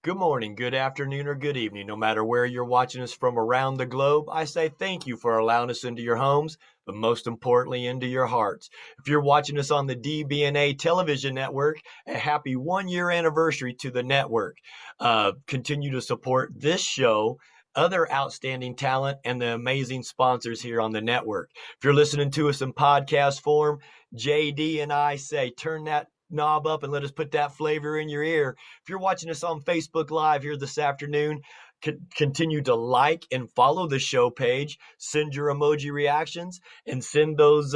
Good morning, good afternoon, or good evening. No matter where you're watching us from around the globe, I say thank you for allowing us into your homes, but most importantly, into your hearts. If you're watching us on the DBNA television network, a happy 1 year anniversary to the network. Continue to support this show, other outstanding talent, and the amazing sponsors here on the network. If you're listening to us in podcast form, JD and I say turn that knob up and let us put that flavor in your ear. If you're watching us on Facebook Live here this afternoon, continue to like and follow the show page, send your emoji reactions, and send those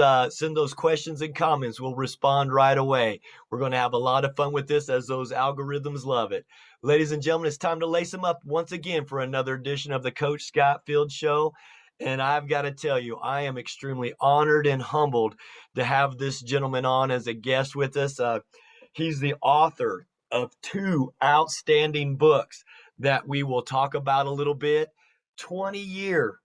questions and comments. We'll respond right away. We're going to have a lot of fun with this as those algorithms love it. Ladies and gentlemen, it's time to lace them up once again for another edition of the Coach Scott Field Show. And I've got to tell you, I am extremely honored and humbled to have this gentleman on as a guest with us. He's the author of two outstanding books that we will talk about a little bit. 20-year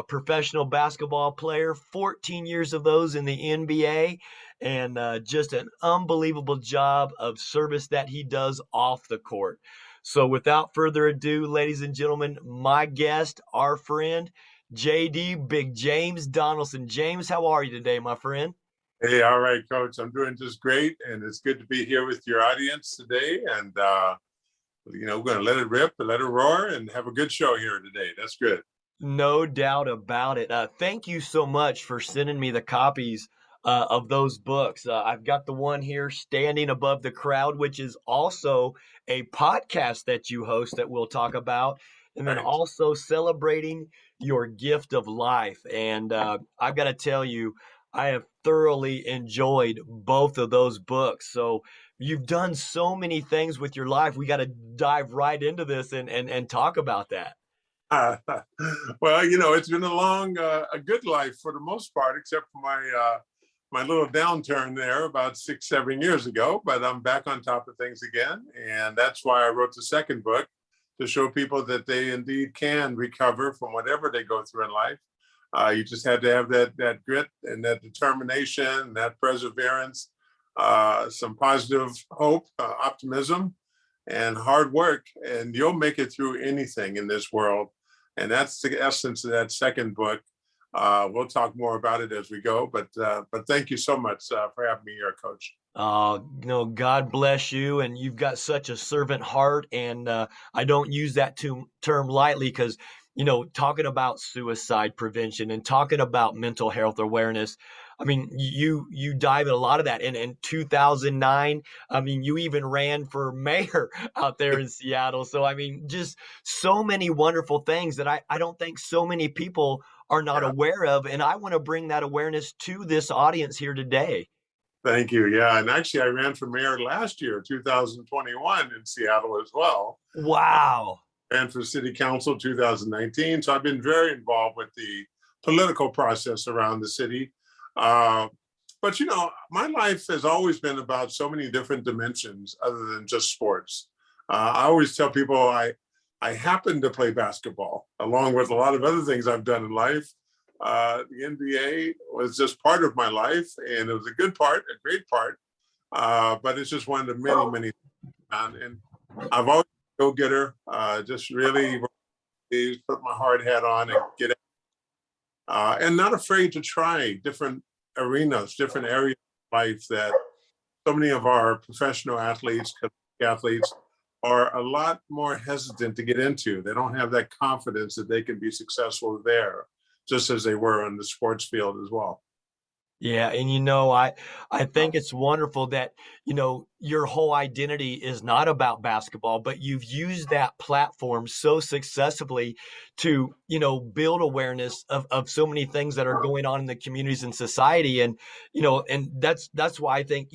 professional basketball player, 14 years of those in the NBA, and just an unbelievable job of service that he does off the court. So without further ado, ladies and gentlemen, my guest, our friend, JD Big James Donaldson. James, how are you today, my friend? Hey, all right, Coach. I'm doing just great, and it's good to be here with your audience today. And we're going to let it rip, and let it roar, and have a good show here today. That's good. No doubt about it. Thank you so much for sending me the copies of those books. I've got the one here, Standing Above the Crowd, which is also a podcast that you host that we'll talk about, and then Right. also Celebrating Your Gift of Life. And I've got to tell you, I have thoroughly enjoyed both of those books. So you've done so many things with your life. We got to dive right into this and talk about that. Uh, well, it's been a good life for the most part, except for my little downturn there about 6, 7 years ago. But I'm back on top of things again, and that's why I wrote the second book, to show people that they indeed can recover from whatever they go through in life. You just had to have that grit and that determination, that perseverance, some positive hope, optimism, and hard work, and you'll make it through anything in this world. And that's the essence of that second book. We'll talk more about it as we go, but thank you so much for having me here, Coach. God bless you. And you've got such a servant heart. And I don't use that term lightly because, talking about suicide prevention and talking about mental health awareness, I mean, you dive in a lot of that. And in 2009, I mean, you even ran for mayor out there in Seattle. So, I mean, just so many wonderful things that I don't think so many people are not Yeah. aware of. And I want to bring that awareness to this audience here today. Thank you. Yeah. And actually, I ran for mayor last year, 2021, in Seattle as well. Wow. Ran for city council 2019. So I've been very involved with the political process around the city. But, my life has always been about so many different dimensions other than just sports. I always tell people I happen to play basketball along with a lot of other things I've done in life. The NBA was just part of my life, and it was a good part, a great part. But it's just one of the many. And I've always been a go-getter, just really put my hard hat on and get it. And not afraid to try different arenas, different areas of life that so many of our professional athletes are a lot more hesitant to get into. They don't have that confidence that they can be successful there, just as they were on the sports field as well. Yeah, and I think it's wonderful that, your whole identity is not about basketball, but you've used that platform so successfully to, build awareness of so many things that are going on in the communities and society. And, and that's why I think,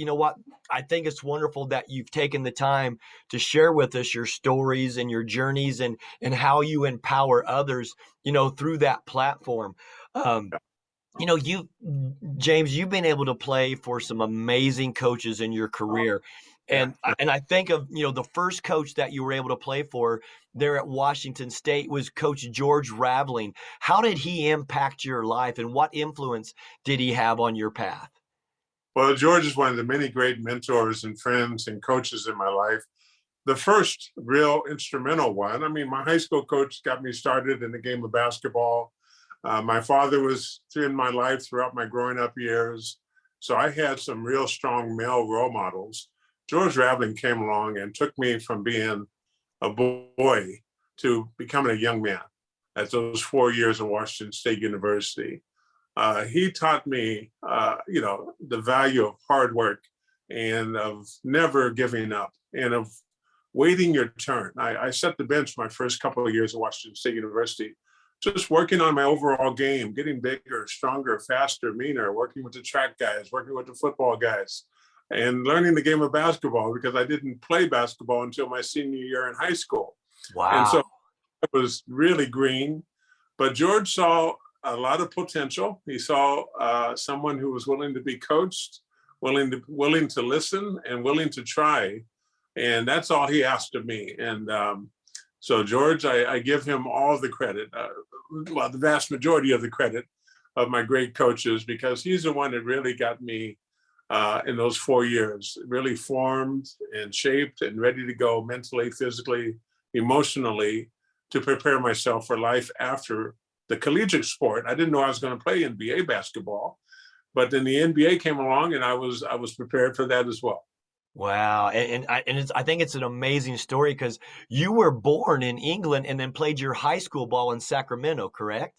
I think it's wonderful that you've taken the time to share with us your stories and your journeys and how you empower others, through that platform. Um, James, you've been able to play for some amazing coaches in your career. Yeah. And I think of, the first coach that you were able to play for there at Washington State was Coach George Raveling. How did he impact your life, and what influence did he have on your path? Well, George is one of the many great mentors and friends and coaches in my life. the first real instrumental one. I mean, my high school coach got me started in the game of basketball. My father was in my life throughout my growing up years. So I had some real strong male role models. George Raveling came along and took me from being a boy to becoming a young man at those 4 years at Washington State University. He taught me, the value of hard work and of never giving up and of waiting your turn. I set the bench my first couple of years at Washington State University, just working on my overall game, getting bigger, stronger, faster, meaner, working with the track guys, working with the football guys, and learning the game of basketball because I didn't play basketball until my senior year in high school. Wow. And so I was really green, but George saw a lot of potential. He saw someone who was willing to be coached, willing to listen, and willing to try. And that's all he asked of me. And so George, I give him all the credit, the vast majority of the credit of my great coaches, because he's the one that really got me in those 4 years, really formed and shaped and ready to go mentally, physically, emotionally, to prepare myself for life after the collegiate sport. I didn't know I was going to play NBA basketball, but then the NBA came along and I was prepared for that as well. Wow. I think it's an amazing story because you were born in England and then played your high school ball in Sacramento, correct?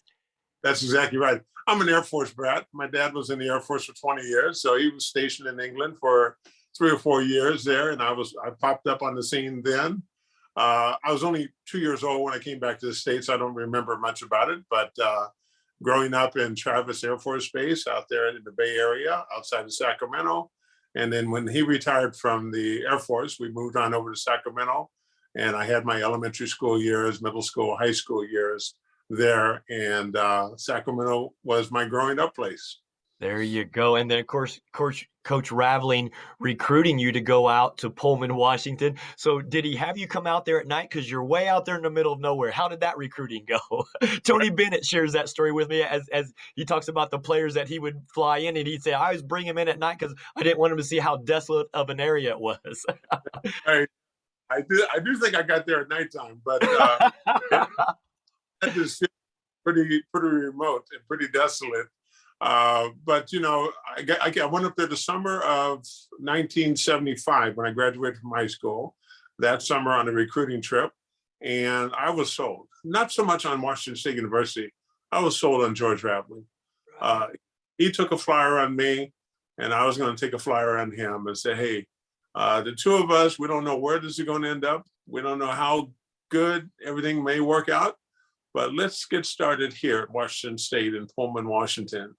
That's exactly right. I'm an Air Force brat. My dad was in the Air Force for 20 years. So he was stationed in England for 3 or 4 years there. And I popped up on the scene then. I was only 2 years old when I came back to the States. I don't remember much about it, but growing up in Travis Air Force Base out there in the Bay Area, outside of Sacramento. And then when he retired from the Air Force, we moved on over to Sacramento. And I had my elementary school years, middle school, high school years there. And Sacramento was my growing up place. There you go. And then, of course, Coach Raveling recruiting you to go out to Pullman, Washington. So did he have you come out there at night? Because you're way out there in the middle of nowhere. How did that recruiting go? Tony Bennett shares that story with me as he talks about the players that he would fly in, and he'd say, I always bring him in at night because I didn't want him to see how desolate of an area it was. I do think I got there at nighttime, but that just pretty remote and pretty desolate. But I went up there the summer of 1975 when I graduated from high school. That summer on a recruiting trip, and I was sold. Not so much on Washington State University. I was sold on George Raveling. He took a flyer on me, and I was going to take a flyer on him and say, "Hey, the two of us, we don't know where this is going to end up. We don't know how good everything may work out, but let's get started here at Washington State in Pullman, Washington."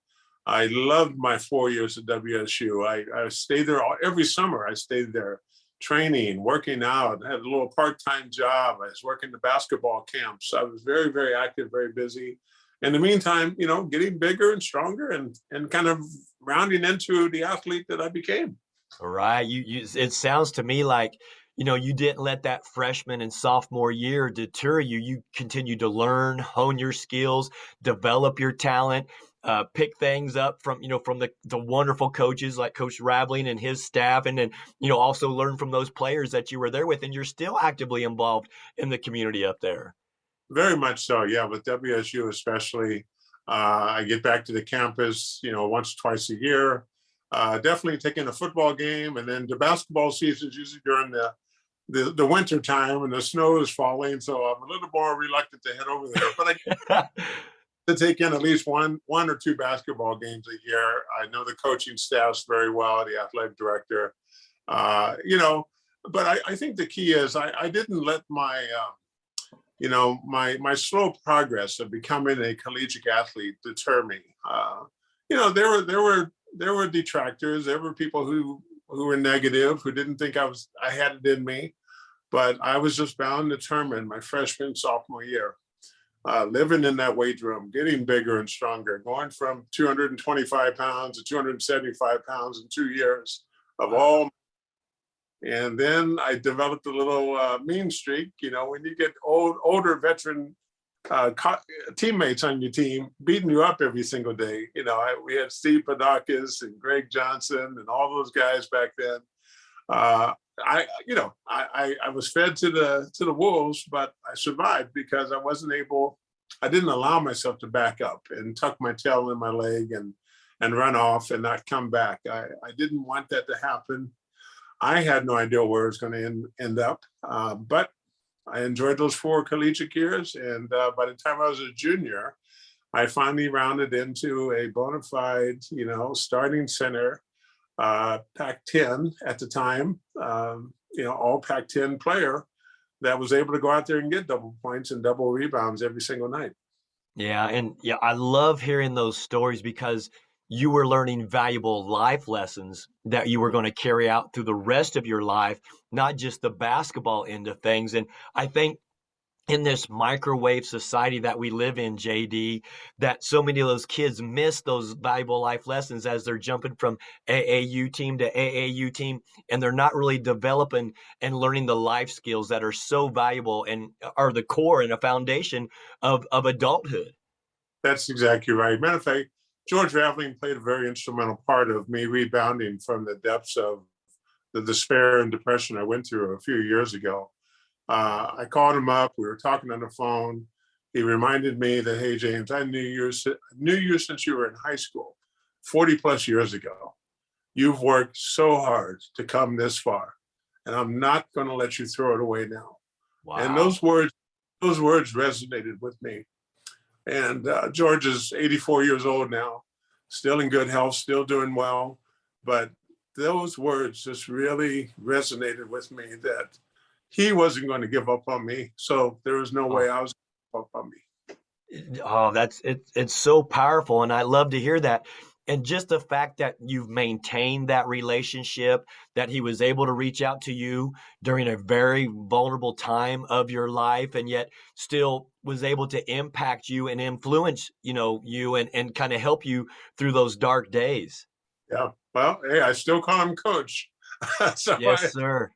I loved my 4 years at WSU. I stayed there every summer. I stayed there training, working out, I had a little part-time job. I was working the basketball camps. I was very, very active, very busy. In the meantime, getting bigger and stronger and kind of rounding into the athlete that I became. All right. It sounds to me like, you didn't let that freshman and sophomore year deter you. You continued to learn, hone your skills, develop your talent, pick things up from the wonderful coaches like Coach Raveling and his staff, and then also learn from those players that you were there with, and you're still actively involved in the community up there. Very much so, yeah. With WSU especially, I get back to the campus, once or twice a year. Definitely taking a football game, and then the basketball season is usually during the winter time and the snow is falling, so I'm a little more reluctant to head over there. But I to take in at least one or two basketball games a year. I know the coaching staffs very well, the athletic director, But I think the key is I didn't let my my slow progress of becoming a collegiate athlete deter me. There were detractors. There were people who were negative, who didn't think I had it in me. But I was just bound and determined my freshman, sophomore year, living in that weight room, getting bigger and stronger, going from 225 pounds to 275 pounds in 2 years of all. And then I developed a little mean streak. When you get older veteran teammates on your team beating you up every single day. We had Steve Padakis and Greg Johnson and all those guys back then. I was fed to the wolves, but I survived because I didn't allow myself to back up and tuck my tail in my leg and run off and not come back. I didn't want that to happen. I had no idea where it was going to end up, but I enjoyed those 4 collegiate years. And by the time I was a junior, I finally rounded into a bona fide, starting center, Pac-10 at the time, all Pac-10 player that was able to go out there and get double points and double rebounds every single night. Yeah, and yeah, I love hearing those stories because you were learning valuable life lessons that you were going to carry out through the rest of your life, not just the basketball end of things. And I think in this microwave society that we live in, JD, that so many of those kids miss those valuable life lessons as they're jumping from AAU team to AAU team, and they're not really developing and learning the life skills that are so valuable and are the core and a foundation of adulthood. That's exactly right. Matter of fact, George Raveling played a very instrumental part of me rebounding from the depths of the despair and depression I went through a few years ago. I called him up. We were talking on the phone. He reminded me that, hey, James, I knew you since you were in high school, 40 plus years ago. You've worked so hard to come this far, and I'm not going to let you throw it away now. Wow. And those words resonated with me. And George is 84 years old now, still in good health, still doing well. But those words just really resonated with me that he wasn't going to give up on me. So there was no way I was going to give up on me. Oh, it's so powerful. And I love to hear that. And just the fact that you've maintained that relationship, that he was able to reach out to you during a very vulnerable time of your life, and yet still was able to impact you and influence, you and kind of help you through those dark days. Yeah. Well, hey, I still call him coach. So Yes, sir.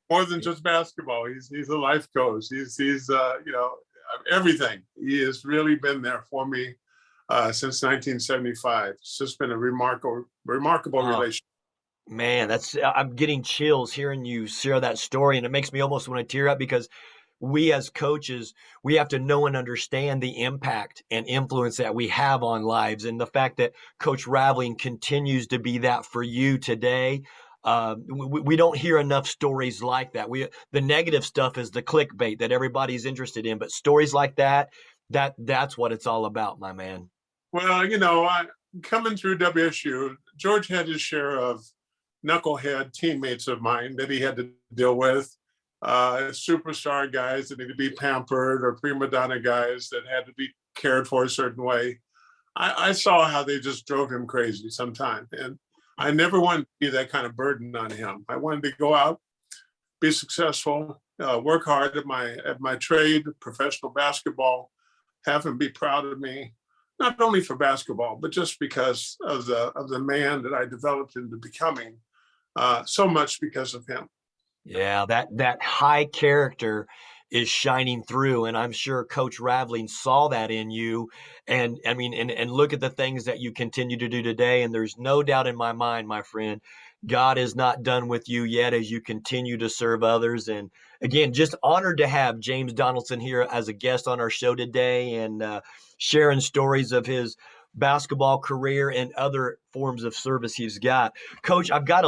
More than just basketball. He's a life coach. He's everything. He has really been there for me since 1975. It's just been a remarkable relationship. Man, I'm getting chills hearing you share that story, and it makes me almost want to tear up because we as coaches, we have to know and understand the impact and influence that we have on lives, and the fact that Coach Raveling continues to be that for you today. We don't hear enough stories like that. The negative stuff is the clickbait that everybody's interested in, but stories like that's what it's all about, my man. Well, coming through WSU, George had his share of knucklehead teammates of mine that he had to deal with. Superstar guys that need to be pampered, or prima donna guys that had to be cared for a certain way. I saw how they just drove him crazy sometimes. And I never wanted to be that kind of burden on him. I wanted to go out, be successful, work hard at my trade, professional basketball, have him be proud of me, not only for basketball, but just because of the man that I developed into becoming, so much because of him. Yeah, that high character is shining through, and I'm sure Coach Raveling saw that in you. And I mean, and look at the things that you continue to do today. And there's no doubt in my mind, my friend, God is not done with you yet as you continue to serve others. And again, just honored to have James Donaldson here as a guest on our show today, and sharing stories of his basketball career and other forms of service he's got. Coach, I've got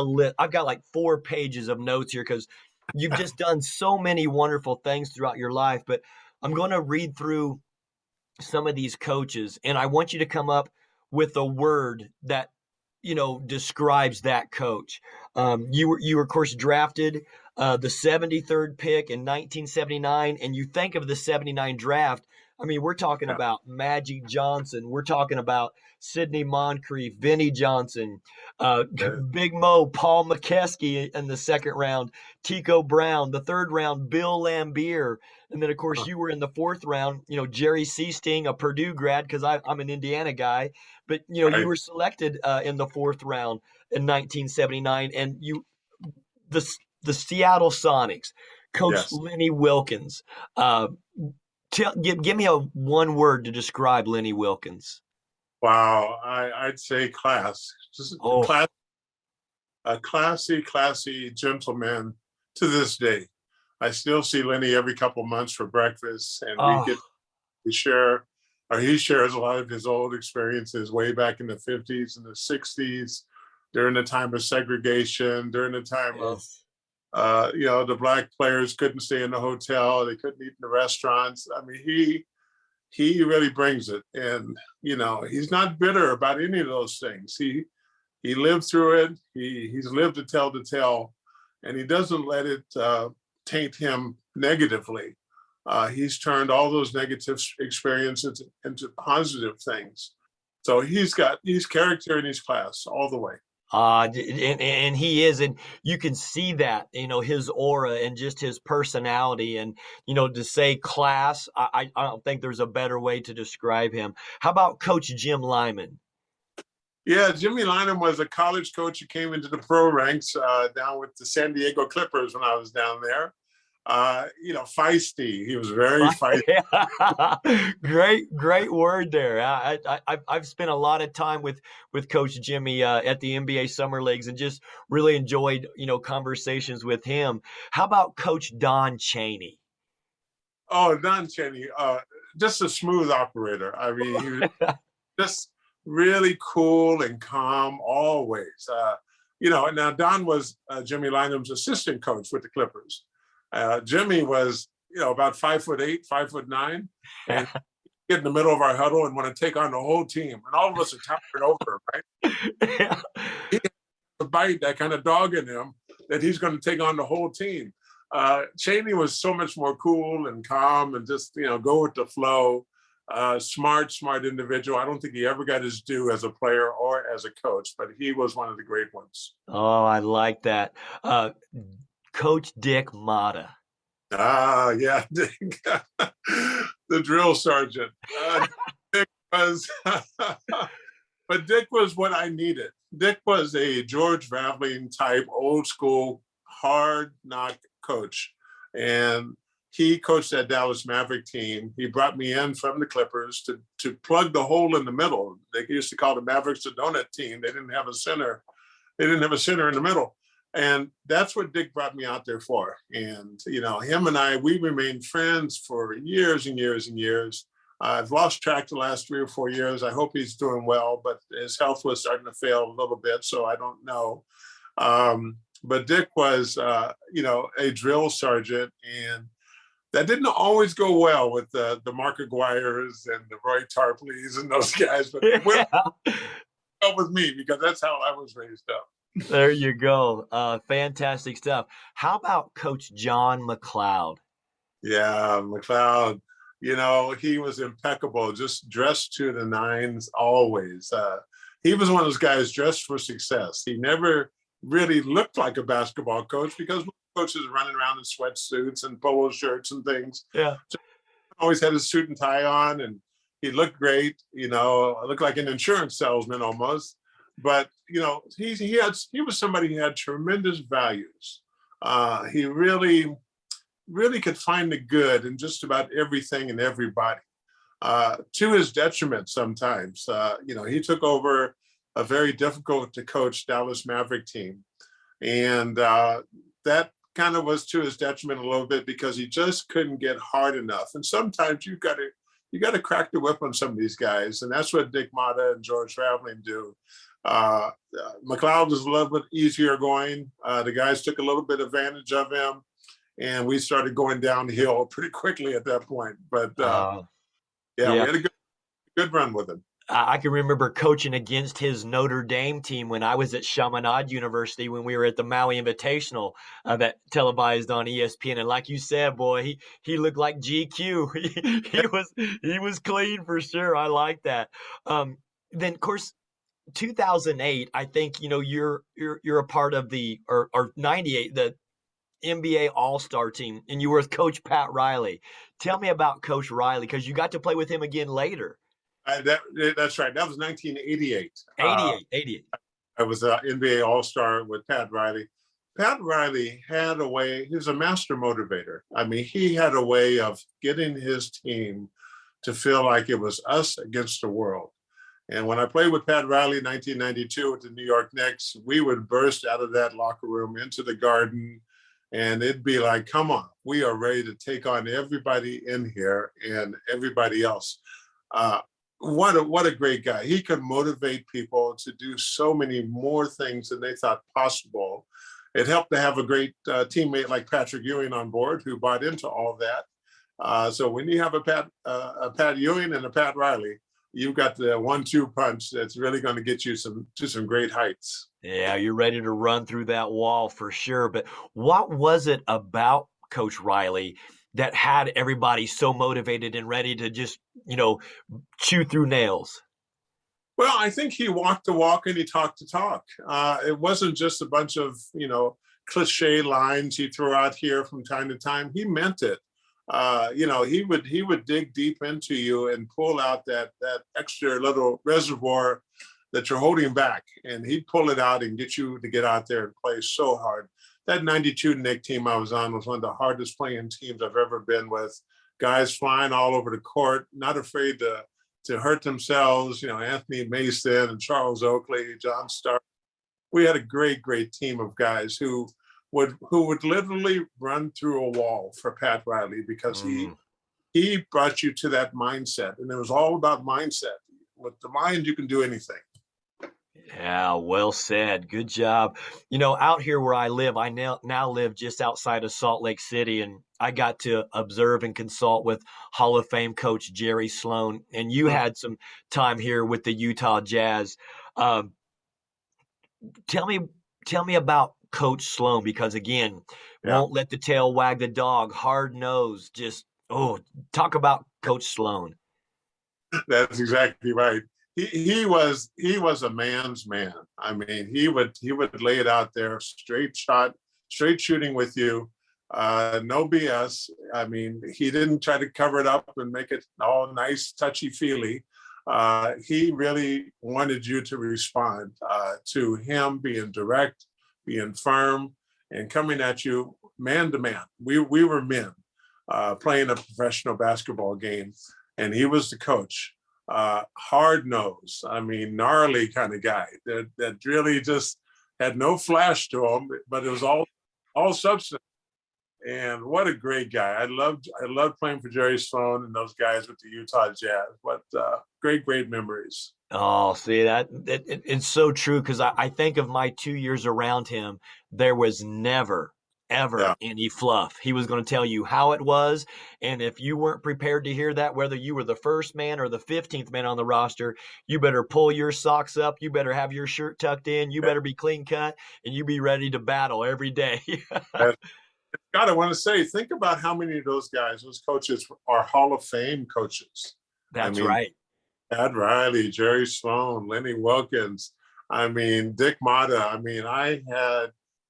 like 4 pages of notes here because you've just done so many wonderful things throughout your life, but I'm going to read through some of these coaches, and I want you to come up with a word that describes that coach. You were of course drafted the 73rd pick in 1979, and you think of the 79 draft. I mean, we're talking about Magic Johnson. We're talking about Sidney Moncrief, Vinnie Johnson, Big Mo, Paul McKeskey in the 2nd round, Tico Brown, the 3rd round, Bill Laimbeer. And then, of course, you were in the 4th round, Jerry Seasting, a Purdue grad, because I'm an Indiana guy. But, you were selected in the 4th round in 1979. And the Seattle Sonics, Coach Lenny Wilkins. Give me one word to describe Lenny Wilkins. Wow, I'd say class. Just class, a classy gentleman to this day. I still see Lenny every couple months for breakfast, and Oh, we share, or he shares a lot of his old experiences way back in the 50s and the 60s, during the time of segregation, during the time of yes. the black players couldn't stay in the hotel, they couldn't eat in the restaurants. I mean, he really brings it, and he's not bitter about any of those things. He lived through it. He's lived to tell the tale, and he doesn't let it taint him negatively. He's turned all those negative experiences into positive things. So he's character in his class all the way. And he is, and you can see that, his aura and just his personality, and to say class, I don't think there's a better way to describe him. How about Coach Jim Lyman? Yeah, Jimmy Lynam was a college coach who came into the pro ranks down with the San Diego Clippers when I was down there. Feisty. He was very feisty. Great word there. I've spent a lot of time with Coach Jimmy at the NBA Summer Leagues, and just really enjoyed conversations with him. How about Coach Don Chaney? Oh, Don Chaney, just a smooth operator. I mean, he was just really cool and calm always. Now Don was Jimmy Lynam's assistant coach with the Clippers. Jimmy was, about 5'8", 5'9", and get in the middle of our huddle and want to take on the whole team, and all of us are towering over, right? Yeah. He has to bite that kind of dog in him that he's going to take on the whole team. Chaney was so much more cool and calm, and just go with the flow. Smart individual. I don't think he ever got his due as a player or as a coach, but he was one of the great ones. Oh, I like that. Coach Dick Motta. Yeah, Dick, the drill sergeant. Dick was, but Dick was what I needed. Dick was a George Raveling type, old school, hard knock coach, and he coached that Dallas Maverick team. He brought me in from the Clippers to plug the hole in the middle. They used to call the Mavericks the donut team. They didn't have a center. They didn't have a center in the middle. And that's what Dick brought me out there for. And, him and I, we remained friends for years and years and years. I've lost track the last 3 or 4 years. I hope he's doing well, but his health was starting to fail a little bit, so I don't know. But Dick was, a drill sergeant, and that didn't always go well with the Mark Aguirres and the Roy Tarpleys and those guys, but it went well with me because that's how I was raised up. There you go. Fantastic stuff. How about Coach John McLeod? Yeah, McLeod, he was impeccable, just dressed to the nines always. He was one of those guys dressed for success. He never really looked like a basketball coach because coaches running around in sweatsuits and polo shirts and things. Yeah. So always had his suit and tie on, and he looked great, looked like an insurance salesman almost. But he was somebody who had tremendous values. He really could find the good in just about everything and everybody. To his detriment sometimes. He took over a very difficult to coach Dallas Maverick team, and that kind of was to his detriment a little bit because he just couldn't get hard enough. And sometimes you got to crack the whip on some of these guys, and that's what Dick Motta and George Raveling do. McLeod was a little bit easier going. The guys took a little bit advantage of him, and we started going downhill pretty quickly at that point. But we had a good run with him. I can remember coaching against his Notre Dame team when I was at Chaminade University when we were at the Maui Invitational that televised on ESPN. And like you said, boy, he looked like GQ. He was clean for sure. I like that. Then of course, 2008. I think you're a part of the or 98 the NBA All-Star team, and you were with Coach Pat Riley. Tell me about Coach Riley because you got to play with him again later. That's right. That was 1988. 88. I was an NBA All-Star with Pat Riley. Pat Riley had a way, he was a master motivator. I mean, he had a way of getting his team to feel like it was us against the world. And when I played with Pat Riley in 1992 with the New York Knicks, we would burst out of that locker room into the Garden, and it'd be like, come on, we are ready to take on everybody in here and everybody else. What a great guy. He could motivate people to do so many more things than they thought possible. It helped to have a great teammate like Patrick Ewing on board who bought into all that. So when you have a Pat Ewing and a Pat Riley, you've got the 1-2 punch that's really going to get you to some great heights. Yeah, you're ready to run through that wall for sure. But what was it about Coach Riley that had everybody so motivated and ready to just, chew through nails? Well, I think he walked the walk and he talked the talk. It wasn't just a bunch of, cliche lines he threw out here from time to time. He meant it. He would dig deep into you and pull out that extra little reservoir that you're holding back, and he'd pull it out and get you to get out there and play so hard. That 92 Knicks team I was on was one of the hardest playing teams I've ever been with. Guys flying all over the court, not afraid to hurt themselves. Anthony Mason and Charles Oakley, John Stark. We had a great, great team of guys who would literally run through a wall for Pat Riley because he brought you to that mindset, and it was all about mindset. With the mind, you can do anything. Yeah, well said. Good job. Out here where I live, I now live just outside of Salt Lake City, and I got to observe and consult with Hall of Fame coach Jerry Sloan. And you had some time here with the Utah Jazz. Tell me about Coach Sloan, because again, won't let the tail wag the dog, hard nosed. Talk about Coach Sloan. That's exactly right. He was a man's man. I mean, he would lay it out there, straight shot, straight shooting with you, no BS. I mean, he didn't try to cover it up and make it all nice, touchy feely. He really wanted you to respond to him being direct, being firm, and coming at you man to man. We were men playing a professional basketball game, and he was the coach. Hard nose, I mean, gnarly kind of guy that really just had no flash to him, but it was all substance. And what a great guy. I loved playing for Jerry Sloan and those guys with the Utah Jazz. What great memories. Oh, see it's so true, because I think of my 2 years around him, there was never, ever any fluff. He was going to tell you how it was. And if you weren't prepared to hear that, whether you were the first man or the 15th man on the roster, you better pull your socks up. You better have your shirt tucked in. You better be clean cut, and you be ready to battle every day. God, I want to say, think about how many of those guys, those coaches, are Hall of Fame coaches. That's right. Pat Riley, Jerry Sloan, Lenny Wilkins. I mean, Dick Motta. I mean, I had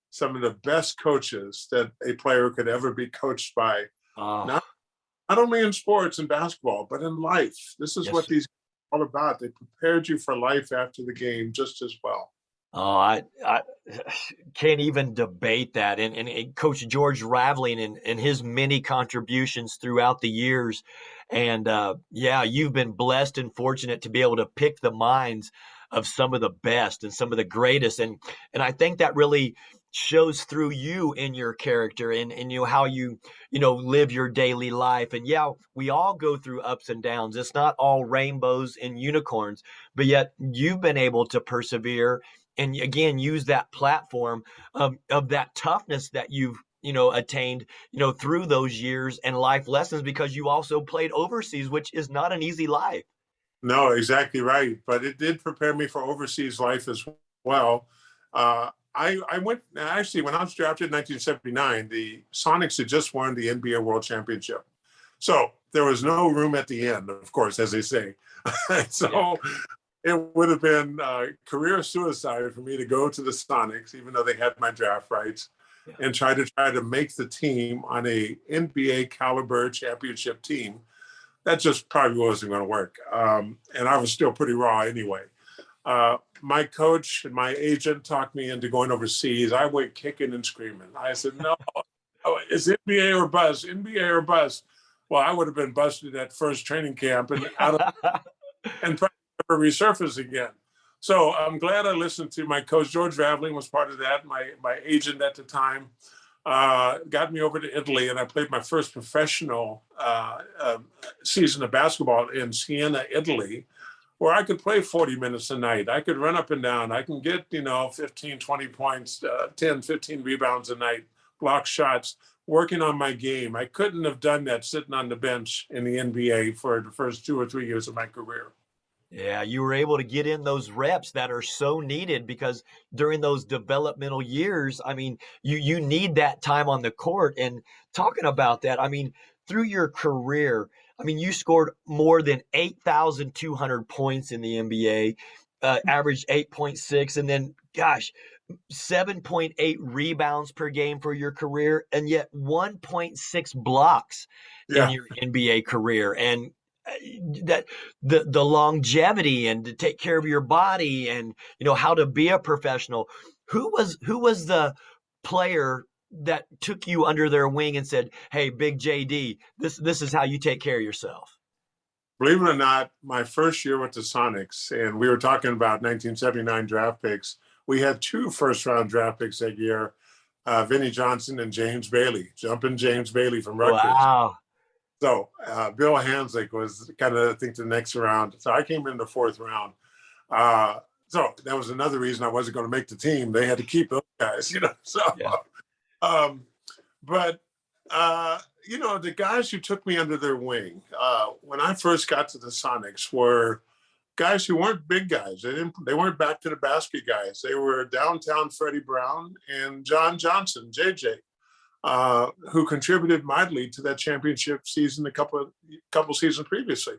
some of the best coaches that a player could ever be coached by. Not only in sports and basketball, but in life. This is what these are all about. They prepared you for life after the game just as well. Oh, I can't even debate that. And Coach George Raveling and his many contributions throughout the years. And you've been blessed and fortunate to be able to pick the minds of some of the best and some of the greatest. And I think that really shows through you in your character and how you live your daily life. And we all go through ups and downs. It's not all rainbows and unicorns, but yet you've been able to persevere and again use that platform of that toughness that you've attained through those years and life lessons, because you also played overseas, which is not an easy life. No, exactly right. But it did prepare me for overseas life as well. I went, actually, when I was drafted in 1979, the Sonics had just won the NBA World Championship. So there was no room at the end, of course, as they say. It would have been career suicide for me to go to the Sonics, even though they had my draft rights, and try to make the team on a NBA caliber championship team. That just probably wasn't going to work. And I was still pretty raw anyway. My coach and my agent talked me into going overseas. I went kicking and screaming. I said, no, it's NBA or bust, NBA or bust. Well, I would have been busted at first training camp and and probably never resurface again. So I'm glad I listened to my coach. George Raveling was part of that, my agent at the time. got me over to Italy, and I played my first professional season of basketball in Siena, Italy, where I could play 40 minutes a night. I could run up and down. I can get, 15, 20 points, 10, 15 rebounds a night, block shots, working on my game. I couldn't have done that sitting on the bench in the NBA for the first 2 or 3 years of my career. Yeah, you were able to get in those reps that are so needed because during those developmental years, I mean, you need that time on the court. And talking about that, I mean, through your career, I mean, you scored more than 8,200 points in the NBA, averaged 8.6, and then, gosh, 7.8 rebounds per game for your career, and yet 1.6 blocks in Yeah. your NBA career. And that the longevity and to take care of your body and how to be a professional. Who was the player that took you under their wing and said, "Hey, Big JD, this is how you take care of yourself"? Believe it or not, my first year with the Sonics, and we were talking about 1979 draft picks, we had 2 first-round draft picks that year, Vinnie Johnson and James Bailey, jumping James Bailey from Rutgers. Wow. So Bill Hanslick was kind of, I think, the next round. So I came in the 4th round. So that was another reason I wasn't going to make the team. They had to keep those guys, So, Yeah. But the guys who took me under their wing when I first got to the Sonics were guys who weren't big guys. They weren't back to the basket guys. They were downtown Freddie Brown and John Johnson, JJ. Who contributed mightily to that championship season a couple seasons previously.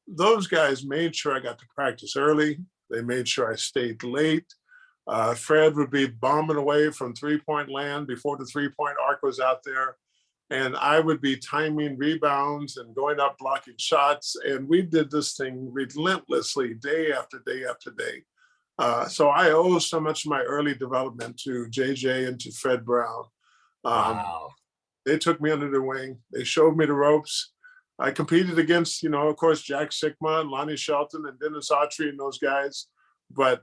Those guys made sure I got to practice early. They made sure I stayed late. Fred would be bombing away from three-point land before the three-point arc was out there. And I would be timing rebounds and going up blocking shots. And we did this thing relentlessly day after day after day. So I owe so much of my early development to JJ and to Fred Brown. Wow. They took me under their wing. They showed me the ropes. I competed against, of course, Jack Sikma and Lonnie Shelton and Dennis Autry and those guys. But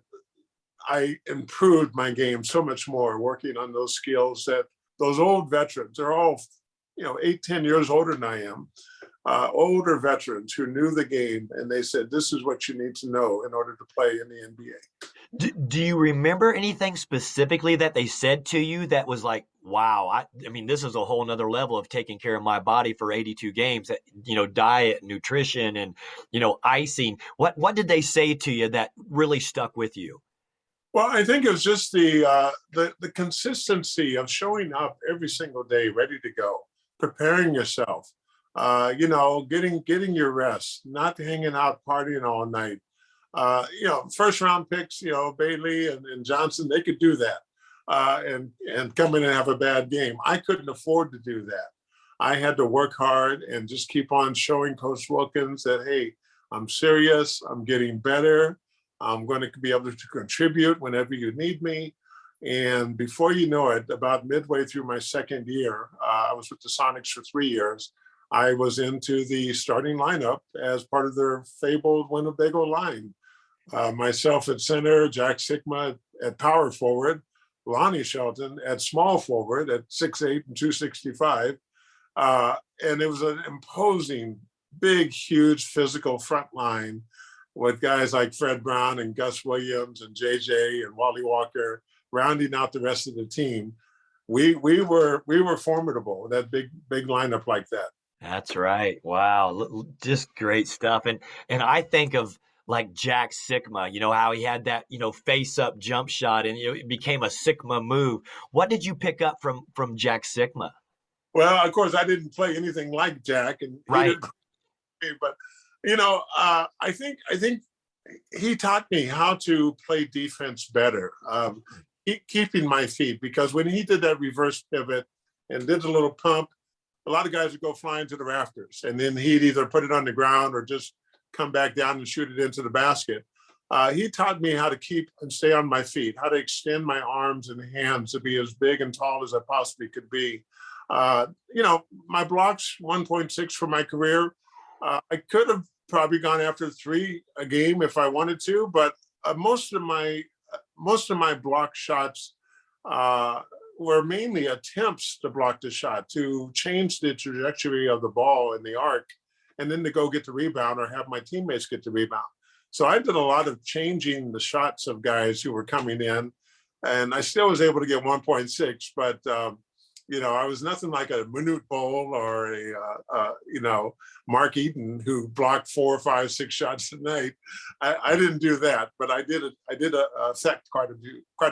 I improved my game so much more working on those skills that those old veterans, they're all, 8, 10 years older than I am, older veterans who knew the game. And they said, this is what you need to know in order to play in the NBA. Do you remember anything specifically that they said to you that was like, wow, I mean, this is a whole nother level of taking care of my body for 82 games, diet, nutrition, and, icing. What did they say to you that really stuck with you? Well, I think it was just the consistency of showing up every single day, ready to go, preparing yourself, getting your rest, not hanging out partying all night. First round picks, Bailey and Johnson, they could do that and come in and have a bad game. I couldn't afford to do that. I had to work hard and just keep on showing Coach Wilkins that, hey, I'm serious, I'm getting better, I'm going to be able to contribute whenever you need me. And before you know it, about midway through my second year, I was with the Sonics for 3 years. I was into the starting lineup as part of their fabled Winnebago line. Myself at center, Jack Sikma at power forward, Lonnie Shelton at small forward at 6'8" and 265. And it was an imposing, big, huge physical front line with guys like Fred Brown and Gus Williams and JJ and Wally Walker rounding out the rest of the team. We were formidable, that big lineup like that. That's right. Wow. Just great stuff. And I think of like Jack Sikma, how he had that, face up jump shot and it became a Sikma move. What did you pick up from Jack Sikma? Well, of course, I didn't play anything like Jack, and Right. he didn't play me, but I think he taught me how to play defense better, keeping my feet, because when he did that reverse pivot and did a little pump, a lot of guys would go flying to the rafters, and then he'd either put it on the ground or just come back down and shoot it into the basket. He taught me how to keep and stay on my feet, how to extend my arms and hands to be as big and tall as I possibly could be. My blocks, 1.6 for my career. I could have probably gone after 3 a game if I wanted to, but most of my block shots were mainly attempts to block the shot, to change the trajectory of the ball in the arc, and then to go get the rebound or have my teammates get the rebound. So I did a lot of changing the shots of guys who were coming in, and I still was able to get 1.6, but I was nothing like a Manute Bol or Mark Eaton who blocked 4, 5, 6 shots a night. I didn't do that, but I did affect quite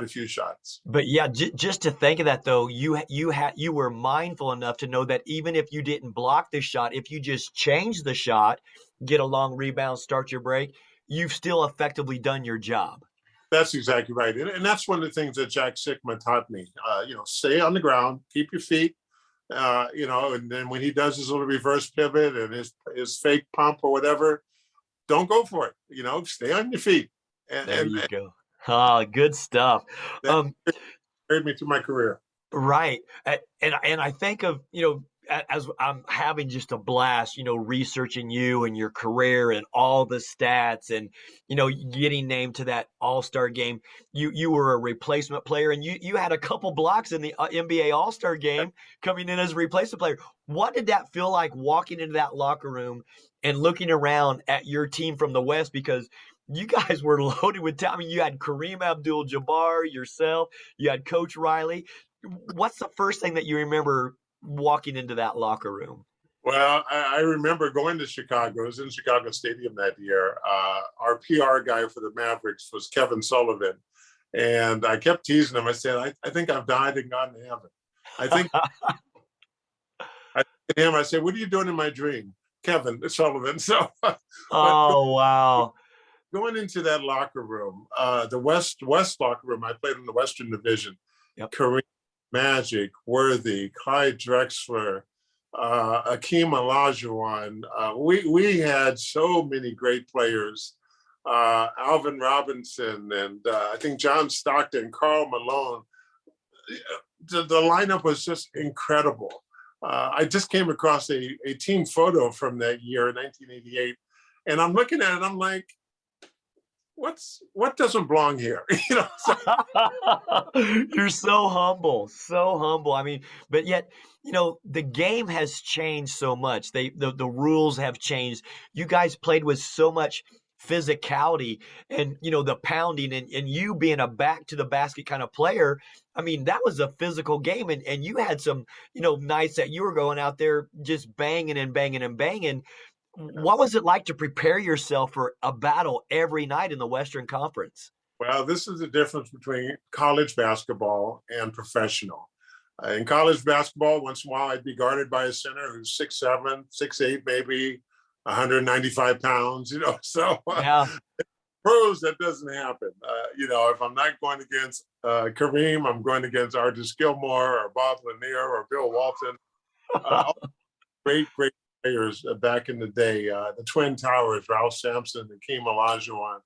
a few shots. But yeah, just to think of that though, you were mindful enough to know that even if you didn't block the shot, if you just change the shot, get a long rebound, start your break, you've still effectively done your job. That's exactly right. And that's one of the things that Jack Sikma taught me. Stay on the ground, keep your feet, and then when he does his little reverse pivot and his fake pump or whatever, don't go for it. Stay on your feet. There you go. Oh, good stuff. That carried me through my career. Right. And I think of, as I'm having just a blast, researching you and your career and all the stats and, getting named to that All-Star game. You were a replacement player and you had a couple blocks in the NBA All-Star game coming in as a replacement player. What did that feel like walking into that locker room and looking around at your team from the West? Because you guys were loaded with talent. I mean, you had Kareem Abdul-Jabbar, yourself, you had Coach Riley. What's the first thing that you remember walking into that locker room? Well, I remember going to Chicago. I was in Chicago Stadium that year. Our PR guy for the Mavericks was Kevin Sullivan. And I kept teasing him. I said, I think I've died and gone to heaven. I think I said, what are you doing in my dream? Kevin Sullivan. So wow. Going into that locker room, the West locker room, I played in the Western Division. Yep. Kareem, Magic, Worthy, Clyde Drexler, Akeem Olajuwon. We had so many great players. Alvin Robinson and I think John Stockton, Karl Malone. The lineup was just incredible. I just came across a team photo from that year, 1988, and I'm looking at it. I'm like, what doesn't belong here? You're so humble, so humble. I mean, but yet, the game has changed so much. The rules have changed. You guys played with so much physicality and, the pounding and you being a back to the basket kind of player. I mean, that was a physical game. And you had some, nights that you were going out there just banging and banging and banging. What was it like to prepare yourself for a battle every night in the Western Conference? Well, this is the difference between college basketball and professional. In college basketball, once in a while, I'd be guarded by a center who's 6'7", 6'8", maybe 195 pounds, So Yeah. Pros, that doesn't happen. If I'm not going against Kareem, I'm going against Artis Gilmore or Bob Lanier or Bill Walton. Great players back in the day, the Twin Towers, Ralph Sampson, Hakeem Olajuwon.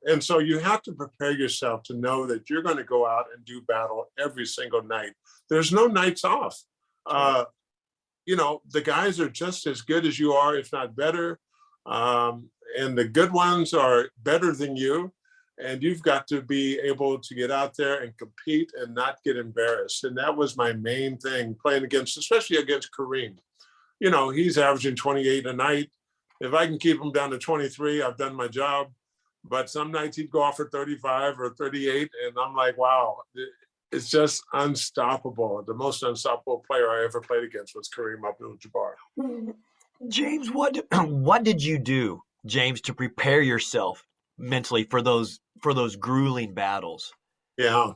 And so you have to prepare yourself to know that you're going to go out and do battle every single night. There's no nights off. The guys are just as good as you are, if not better. And the good ones are better than you. And you've got to be able to get out there and compete and not get embarrassed. And that was my main thing, playing especially against Kareem. He's averaging 28 a night. If I can keep him down to 23, I've done my job. But some nights he'd go off for 35 or 38. And I'm like, wow, it's just unstoppable. The most unstoppable player I ever played against was Kareem Abdul-Jabbar. James, what did you do, James, to prepare yourself mentally for those grueling battles? Yeah.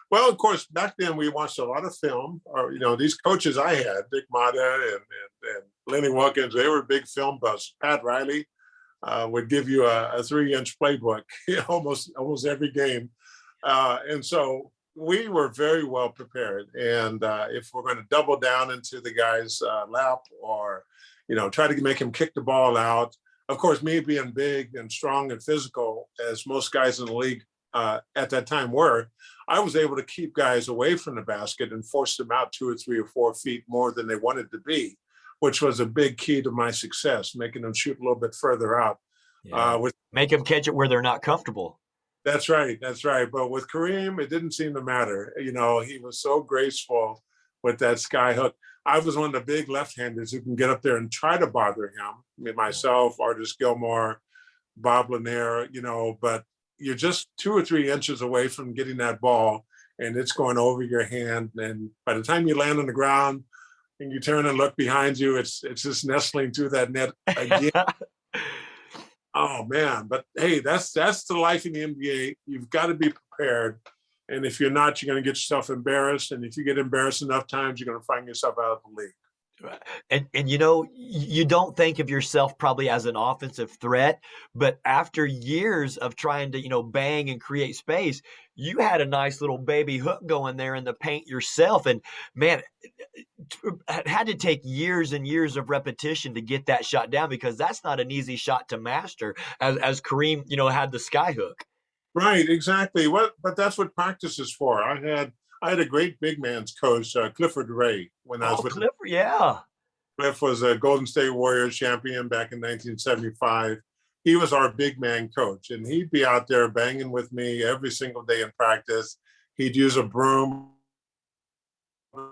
Well, of course, back then we watched a lot of film. Or these coaches I had, Dick Mata and Lenny Wilkins, they were big film buffs. Pat Riley would give you a 3-inch playbook almost every game, and so we were very well prepared. And if we're going to double down into the guy's lap or try to make him kick the ball out, of course, me being big and strong and physical, as most guys in the league at that time were, I was able to keep guys away from the basket and force them out 2 or 3 or 4 feet more than they wanted to be, which was a big key to my success, making them shoot a little bit further out. Yeah. Make them catch it where they're not comfortable. That's right. That's right. But with Kareem, it didn't seem to matter. You know, he was so graceful with that sky hook. I was one of the big left-handers who can get up there and try to bother him. I mean, myself, Artis Gilmore, Bob Lanier, you know, but you're just 2 or 3 inches away from getting that ball and it's going over your hand. And by the time you land on the ground and you turn and look behind you, it's just nestling through that net again. Oh man, but hey, that's the life in the NBA. You've got to be prepared. And if you're not, you're going to get yourself embarrassed. And if you get embarrassed enough times, you're going to find yourself out of the league. And you know, you don't think of yourself probably as an offensive threat, but after years of trying to, you know, bang and create space, you had a nice little baby hook going there in the paint yourself. And man, it had to take years and years of repetition to get that shot down, because that's not an easy shot to master, as Kareem, you know, had the sky hook. Right, exactly. But that's what practice is for. I had a great big man's coach, Clifford Ray, when I was Oh, with Clifford, yeah. Cliff was a Golden State Warriors champion back in 1975. He was our big man coach, and he'd be out there banging with me every single day in practice. He'd use a broom to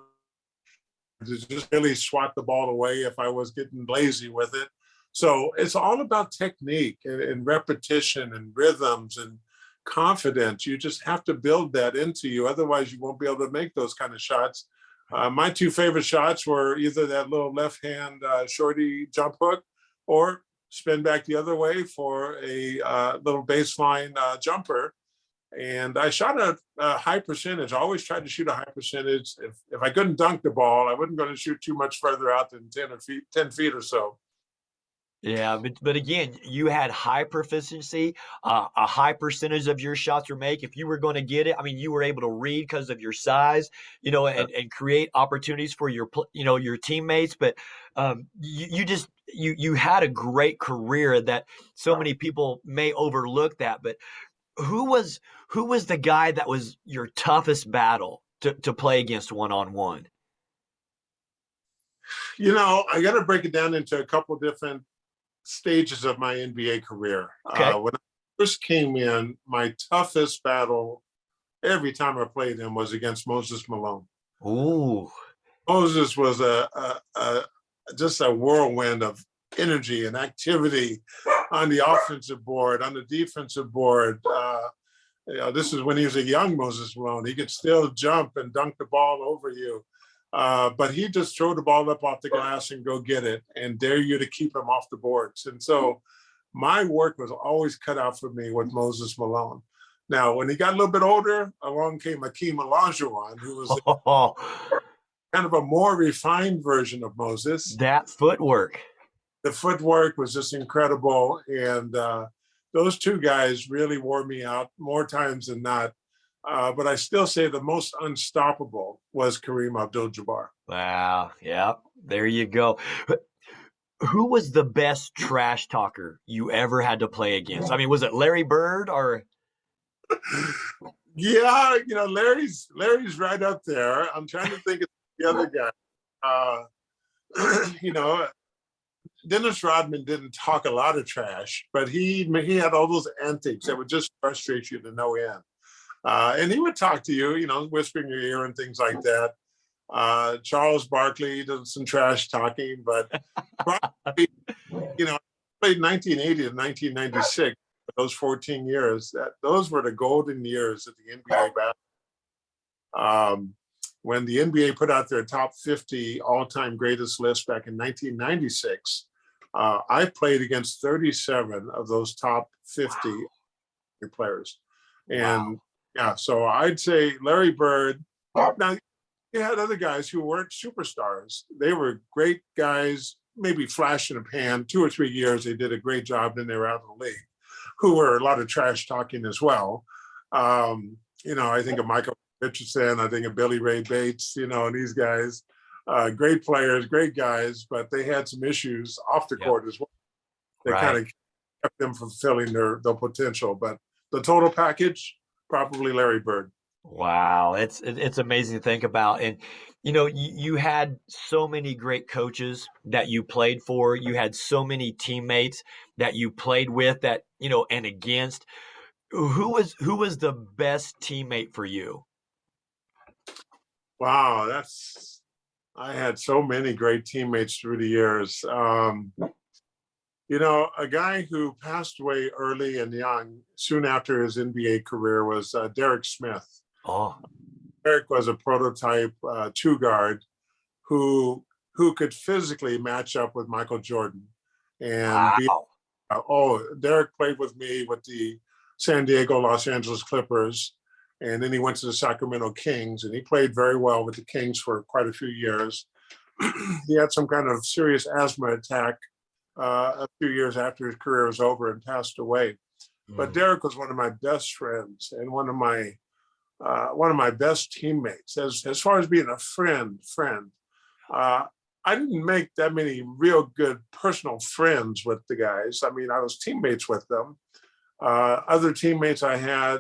just really swat the ball away if I was getting lazy with it. So it's all about technique and repetition and rhythms and confidence. You just have to build that into you. Otherwise, you won't be able to make those kind of shots. My two favorite shots were either that little left hand shorty jump hook or spin back the other way for a little baseline jumper. And I shot a high percentage. I always tried to shoot a high percentage. If I couldn't dunk the ball, I wasn't going to shoot too much further out than 10 feet or so. Yeah, but again, you had high proficiency, a high percentage of your shots were make. If you were going to get it, I mean, you were able to read because of your size, you know, and create opportunities for your, you know, your teammates. But you had a great career that so many people may overlook that. But who was the guy that was your toughest battle to play against one on one? You know, I got to break it down into a couple different stages of my NBA career. Okay. When I first came in, my toughest battle every time I played him was against Moses Malone. Ooh. Moses was just a whirlwind of energy and activity on the offensive board, on the defensive board. You know, this is when he was a young Moses Malone. He could still jump and dunk the ball over you. But he just throw the ball up off the glass and go get it and dare you to keep him off the boards. And so my work was always cut out for me with Moses Malone. Now, when he got a little bit older, along came Akeem Olajuwon, who was kind of a more refined version of Moses. That footwork. The footwork was just incredible. And those two guys really wore me out more times than not. But I still say the most unstoppable was Kareem Abdul-Jabbar. Wow. Yeah. There you go. Who was the best trash talker you ever had to play against? I mean, was it Larry Bird or? Yeah, you know, Larry's right up there. I'm trying to think of the other guy. You know, Dennis Rodman didn't talk a lot of trash, but he had all those antics that would just frustrate you to no end. And he would talk to you, you know, whisper in your ear and things like that. Charles Barkley did some trash talking, but Barkley, you know, played 1980 to 1996. Those 14 years, those were the golden years of the NBA basketball. When the NBA put out their top 50 all-time greatest list back in 1996, I played against 37 of those top 50 players. And yeah, so I'd say Larry Bird. Now, you had other guys who weren't superstars. They were great guys, maybe flash in a pan, 2 or 3 years. They did a great job, then they were out of the league, who were a lot of trash talking as well. You know, I think of Michael Richardson, I think of Billy Ray Bates, you know, and these guys, great players, great guys, but they had some issues off the court as well. They kind of kept them from fulfilling their potential. But the total package, probably Larry Bird. Wow, it's amazing to think about. And you know, you had so many great coaches that you played for. You had so many teammates that you played with, that, you know, and against. Who was the best teammate for you? Wow, I had so many great teammates through the years. A guy who passed away early and young, soon after his NBA career, was Derek Smith. Oh, Derek was a prototype two guard who who could physically match up with Michael Jordan and be. wow. Derek played with me with the San Diego, Los Angeles Clippers, and then he went to the Sacramento Kings, and he played very well with the Kings for quite a few years. He had some kind of serious asthma attack a few years after his career was over and passed away. But Mm. Derek was one of my best friends and one of my best teammates. As far as being a friend, uh, I didn't make that many real good personal friends with the guys. I mean, I was teammates with them. Other teammates I had,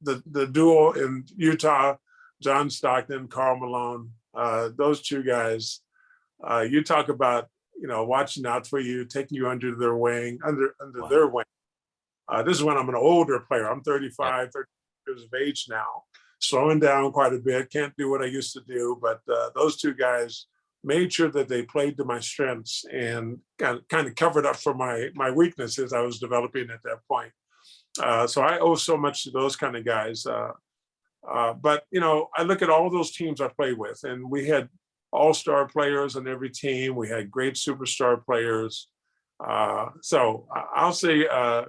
the duo in Utah, John Stockton, Karl Malone, those two guys. You talk about watching out for you, taking you under their wing, under Wow. their wing. This is when I'm an older player. I'm Yep. 35, 30 years of age now, slowing down quite a bit. Can't do what I used to do, but those two guys made sure that they played to my strengths and kind of covered up for my weaknesses I was developing at that point. So I owe so much to those kind of guys. But I look at all those teams I played with, and we had all-star players on every team. We had great superstar players. So I'll say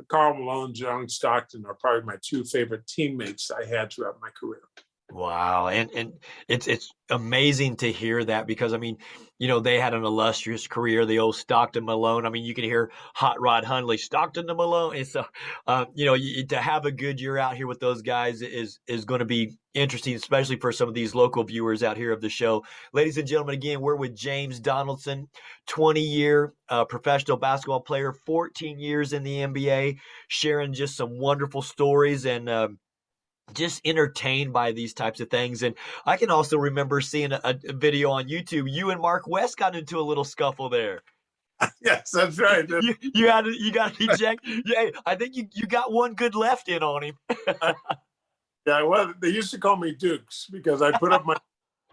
Karl Malone, John Stockton are probably my two favorite teammates I had throughout my career. Wow, and it's amazing to hear that because I mean, they had an illustrious career, the old Stockton Malone. I mean, you can hear Hot Rod Hundley, Stockton to Malone, and so to have a good year out here with those guys is going to be interesting, especially for some of these local viewers out here of the show. Ladies and gentlemen, again, we're with James Donaldson, 20-year professional basketball player, 14 years in the NBA, sharing just some wonderful stories and. Just entertained by these types of things. And I can also remember seeing a video on YouTube. You and Mark West got into a little scuffle there. Yes, that's right. You got to eject. Yeah, I think you got one good left in on him. Yeah, well, they used to call me Dukes because I put up my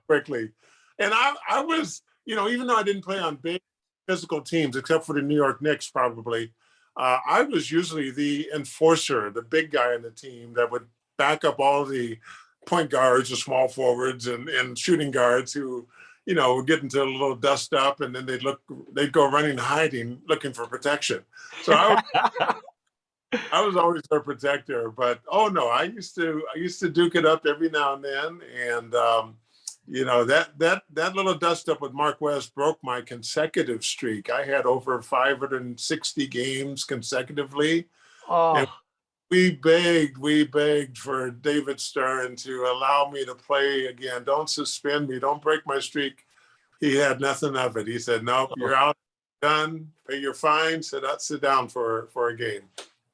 quickly. And I was, even though I didn't play on big physical teams, except for the New York Knicks, probably, I was usually the enforcer, the big guy on the team that would back up all the point guards, the small forwards, and shooting guards who, would get into a little dust up, and then they'd go running, hiding, looking for protection. So I was always their protector, but oh no, I used to duke it up every now and then, and that little dust up with Mark West broke my consecutive streak. I had over 560 games consecutively, and Oh, we begged for David Stern to allow me to play again. Don't suspend me. Don't break my streak. He had nothing of it. He said, "Nope, you're out, done. Pay your fine. Sit down for a game."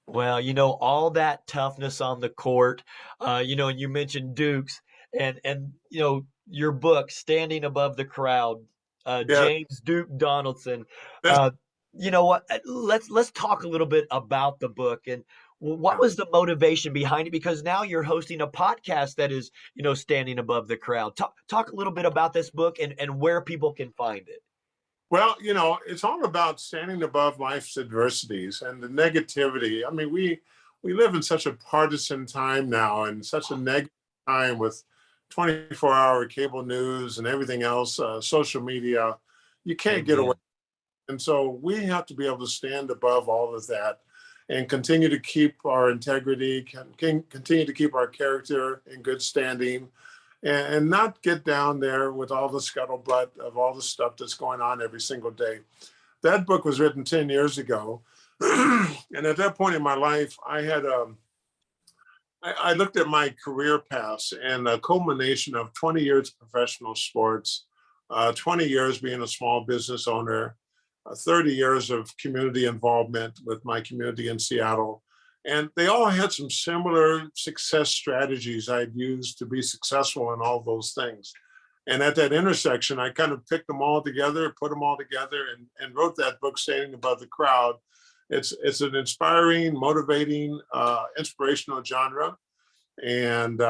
well, all that toughness on the court. And you mentioned Dukes, and your book, Standing Above the Crowd, Yeah. James Duke Donaldson. Uh, you know what? Let's talk a little bit about the book and what Yeah. was the motivation behind it? Because now you're hosting a podcast that is, standing above the crowd. Talk a little bit about this book and where people can find it. Well, it's all about standing above life's adversities and the negativity. I mean, we live in such a partisan time now and such a negative time with 24-hour cable news and everything else, social media. You can't get away. Amen. And so we have to be able to stand above all of that and continue to keep our integrity, continue to keep our character in good standing, and not get down there with all the scuttlebutt of all the stuff that's going on every single day. That book was written 10 years ago. And at that point in my life, I looked at my career paths and a culmination of 20 years of professional sports, 20 years being a small business owner, 30 years of community involvement with my community in Seattle. And they all had some similar success strategies I'd used to be successful in all those things. And at that intersection, I kind of picked them all together, put them all together, and wrote that book, Standing Above the Crowd. It's an inspiring, motivating, inspirational genre. And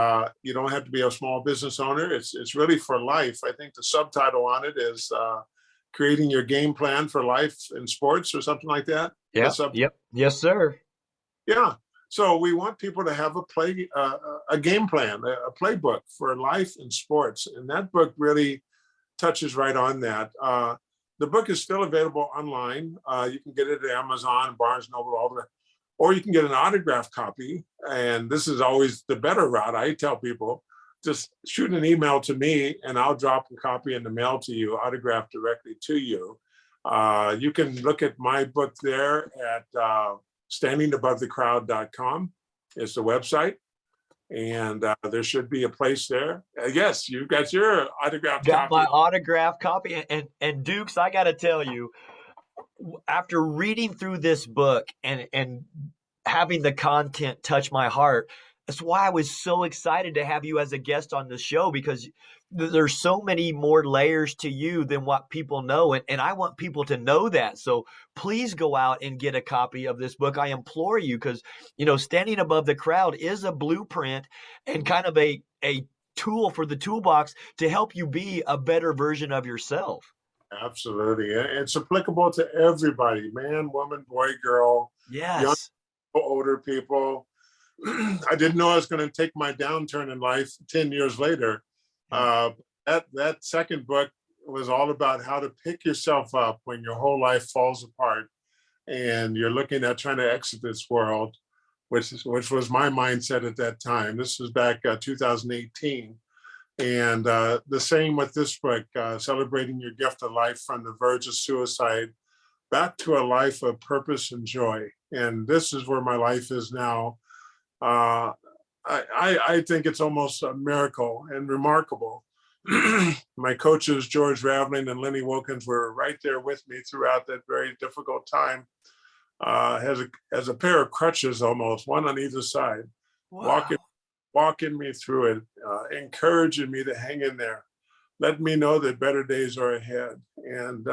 you don't have to be a small business owner. It's really for life. I think the subtitle on it is creating your game plan for life in sports or something like that. Yeah. Yep. Yes, sir. Yeah. So we want people to have a game plan, a playbook for life in sports, and that book really touches right on that. The book is still available online. You can get it at Amazon, Barnes and Noble, all the, or you can get an autographed copy. And this is always the better route. I tell people, just shoot an email to me, and I'll drop a copy in the mail to you, autographed directly to you. You can look at my book there at standingabovethecrowd.com is the website. And there should be a place there. Yes, you got your autographed Got copy. my autographed copy. And Dukes, I got to tell you, after reading through this book and having the content touch my heart, that's why I was so excited to have you as a guest on the show, because there's so many more layers to you than what people know. And I want people to know that. So please go out and get a copy of this book. I implore you, because, Standing Above the Crowd is a blueprint and kind of a tool for the toolbox to help you be a better version of yourself. Absolutely. It's applicable to everybody, man, woman, boy, girl, Yes. young, older people. I didn't know I was going to take my downturn in life 10 years later. That second book was all about how to pick yourself up when your whole life falls apart and you're looking at trying to exit this world, which was my mindset at that time. This was back 2018. And the same with this book, Celebrating Your Gift of Life from the Verge of Suicide back to a life of purpose and joy. And this is where my life is now. I think it's almost a miracle and remarkable. My coaches, George Raveling and Lenny Wilkins, were right there with me throughout that very difficult time, as a pair of crutches almost, one on either side, Wow. walking me through it, encouraging me to hang in there, letting me know that better days are ahead. And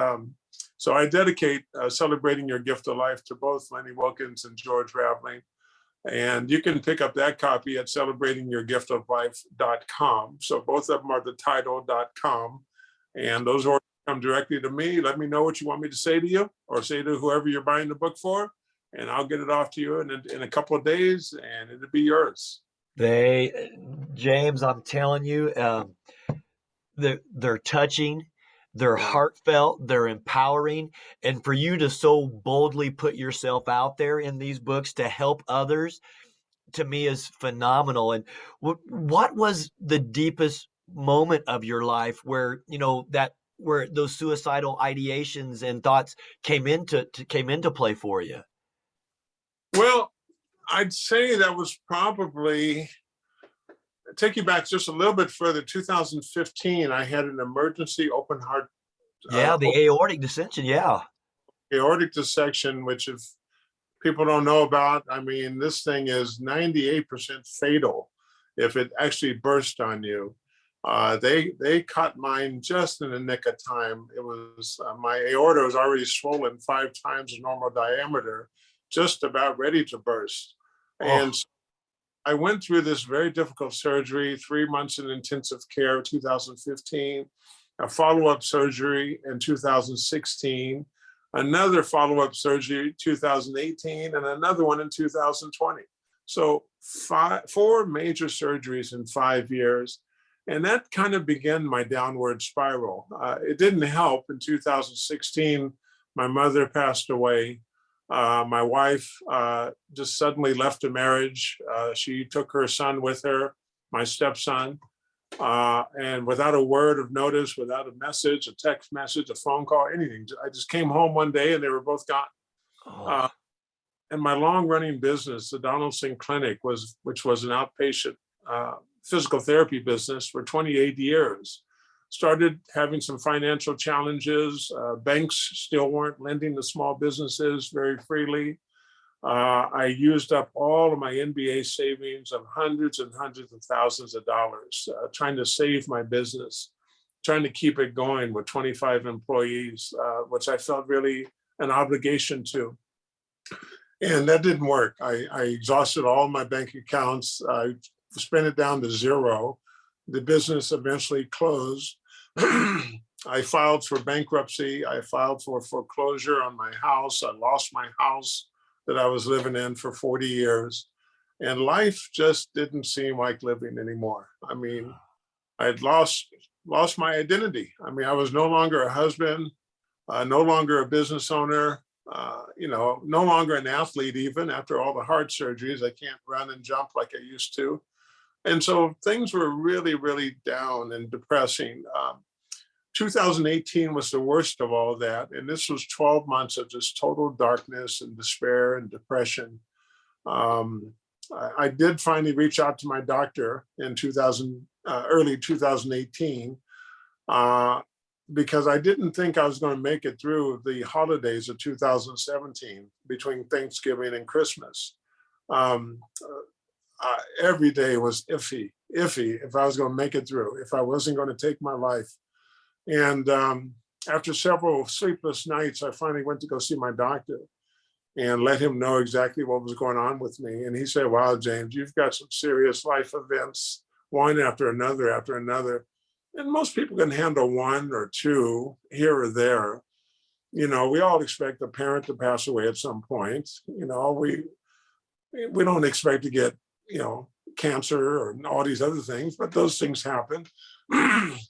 so I dedicate Celebrating Your Gift of Life to both Lenny Wilkins and George Raveling. And you can pick up that copy at celebratingyourgiftoflife.com. So both of them are the title.com. And those orders come directly to me. Let me know what you want me to say to you, or say to whoever you're buying the book for, and I'll get it off to you in a couple of days, and it'll be yours. James, I'm telling you, they're touching, they're heartfelt, they're empowering. And for you to so boldly put yourself out there in these books to help others, to me, is phenomenal. And what was the deepest moment of your life where, where those suicidal ideations and thoughts came into play for you? Well, I'd say that was probably, take you back just a little bit further, 2015, I had an emergency open heart. The aortic dissection. Yeah. Aortic dissection, which if people don't know about, I mean, this thing is 98% fatal if it actually burst on you. They caught mine just in the nick of time. It was, my aorta was already swollen 5 times the normal diameter, just about ready to burst. And I went through this very difficult surgery, 3 months in intensive care, 2015, a follow-up surgery in 2016, another follow-up surgery 2018, and another one in 2020. So 4 major surgeries in 5 years. And that kind of began my downward spiral. It didn't help. In 2016, my mother passed away. My wife just suddenly left a marriage. She took her son with her, my stepson, and without a word of notice, without a message, a text message, a phone call, anything. I just came home one day and they were both gone. And my long-running business, the Donaldson Clinic, which was an outpatient physical therapy business for 28 years, started having some financial challenges. Banks still weren't lending to small businesses very freely. I used up all of my NBA savings of hundreds and hundreds of thousands of dollars, trying to save my business, trying to keep it going with 25 employees, which I felt really an obligation to. And that didn't work. I exhausted all my bank accounts. I spent it down to zero. The business eventually closed. I filed for bankruptcy. I filed for foreclosure on my house. I lost my house that I was living in for 40 years. And life just didn't seem like living anymore. I mean, I'd lost my identity. I mean, I was no longer a husband, no longer a business owner, no longer an athlete. Even after all the heart surgeries, I can't run and jump like I used to. And so things were really, really down and depressing. 2018 was the worst of all of that. And this was 12 months of just total darkness and despair and depression. I did finally reach out to my doctor in early 2018, because I didn't think I was going to make it through the holidays of 2017 between Thanksgiving and Christmas. Every day was iffy if I was going to make it through, if I wasn't going to take my life. And after several sleepless nights, I finally went to go see my doctor and let him know exactly what was going on with me. And he said, wow, James, you've got some serious life events, one after another after another. And most people can handle one or two here or there. We all expect a parent to pass away at some point. We don't expect to get, cancer or all these other things, but those things happen.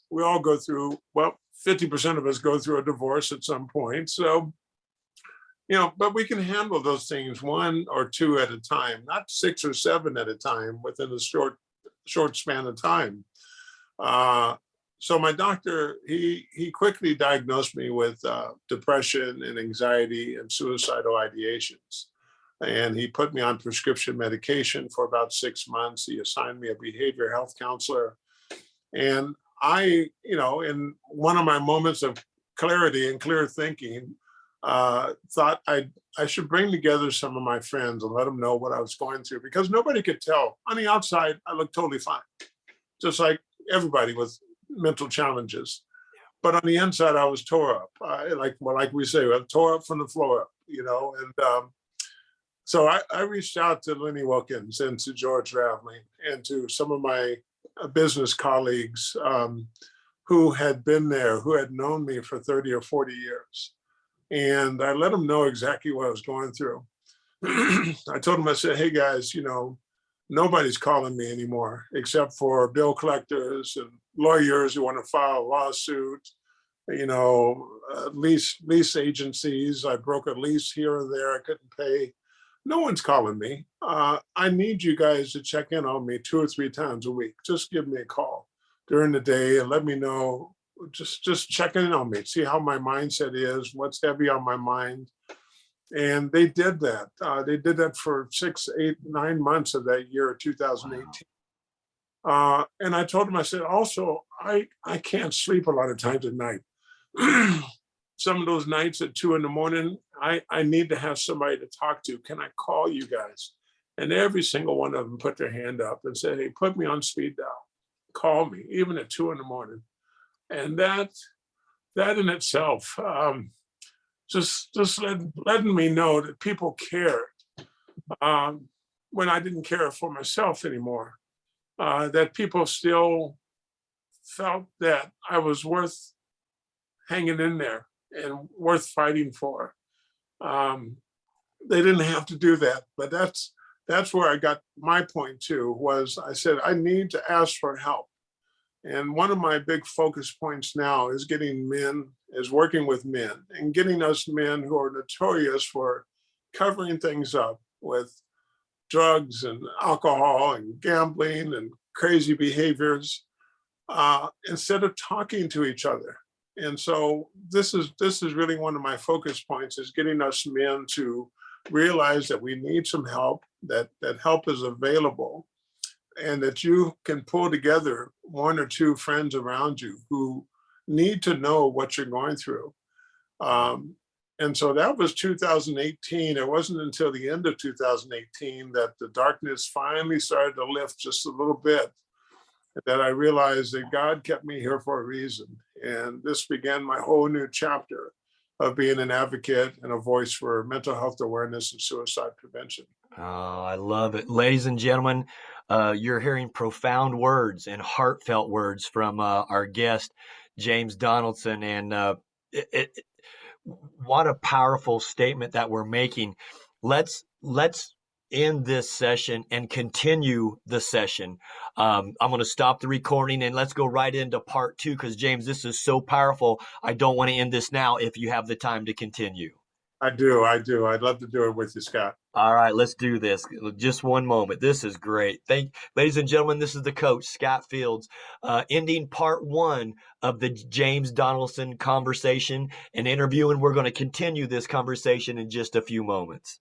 We all go through, 50% of us go through a divorce at some point. So, but we can handle those things one or two at a time, not 6 or 7 at a time within a short span of time. So my doctor, he quickly diagnosed me with depression and anxiety and suicidal ideations. And he put me on prescription medication for about 6 months. He assigned me a behavioral health counselor. And I, in one of my moments of clarity and clear thinking, thought I should bring together some of my friends and let them know what I was going through, because nobody could tell. On the outside, I looked totally fine, just like everybody with mental challenges. But on the inside, I was tore up. Like we say, I tore up from the floor up, and so I reached out to Lenny Wilkins and to George Ravling and to some of my business colleagues who had been there, who had known me for 30 or 40 years. And I let them know exactly what I was going through. I told them, I said, hey guys, nobody's calling me anymore except for bill collectors and lawyers who want to file a lawsuit, lease agencies. I broke a lease here or there, I couldn't pay. No one's calling me. I need you guys to check in on me 2 or 3 times a week. Just give me a call during the day and let me know, just check in on me, see how my mindset is, what's heavy on my mind. And they did that. They did that for 6, 8, 9 months of that year, 2018. Wow. And I told them, I said, also, I can't sleep a lot of times at night. Some of those nights at 2 a.m, I need to have somebody to talk to. Can I call you guys? And every single one of them put their hand up and said, hey, put me on speed dial. Call me, even at 2 a.m. And that in itself, just letting me know that people cared when I didn't care for myself anymore, that people still felt that I was worth hanging in there and worth fighting for. They didn't have to do that, but that's where I got my point too, was I said, I need to ask for help. And one of my big focus points now is working with men and getting us men who are notorious for covering things up with drugs and alcohol and gambling and crazy behaviors, instead of talking to each other. And so this is really one of my focus points, is getting us men to realize that we need some help, that help is available, and that you can pull together 1 or 2 friends around you who need to know what you're going through. And so that was 2018. It wasn't until the end of 2018 that the darkness finally started to lift just a little bit, that I realized that God kept me here for a reason. And this began my whole new chapter. of being an advocate and a voice for mental health awareness and suicide prevention. Oh, I love it. Ladies and gentlemen, you're hearing profound words and heartfelt words from our guest, James Donaldson. And it, it, what a powerful statement that we're making. Let's end this session and continue the session. I'm going to stop the recording and let's go right into part 2 because, James, this is so powerful. I don't want to end this now if you have the time to continue. I do. I'd love to do it with you, Scott. All right, let's do this. Just one moment. This is great. Ladies and gentlemen, this is the coach, Scott Fields, ending part 1 of the James Donaldson conversation and interview, and we're going to continue this conversation in just a few moments.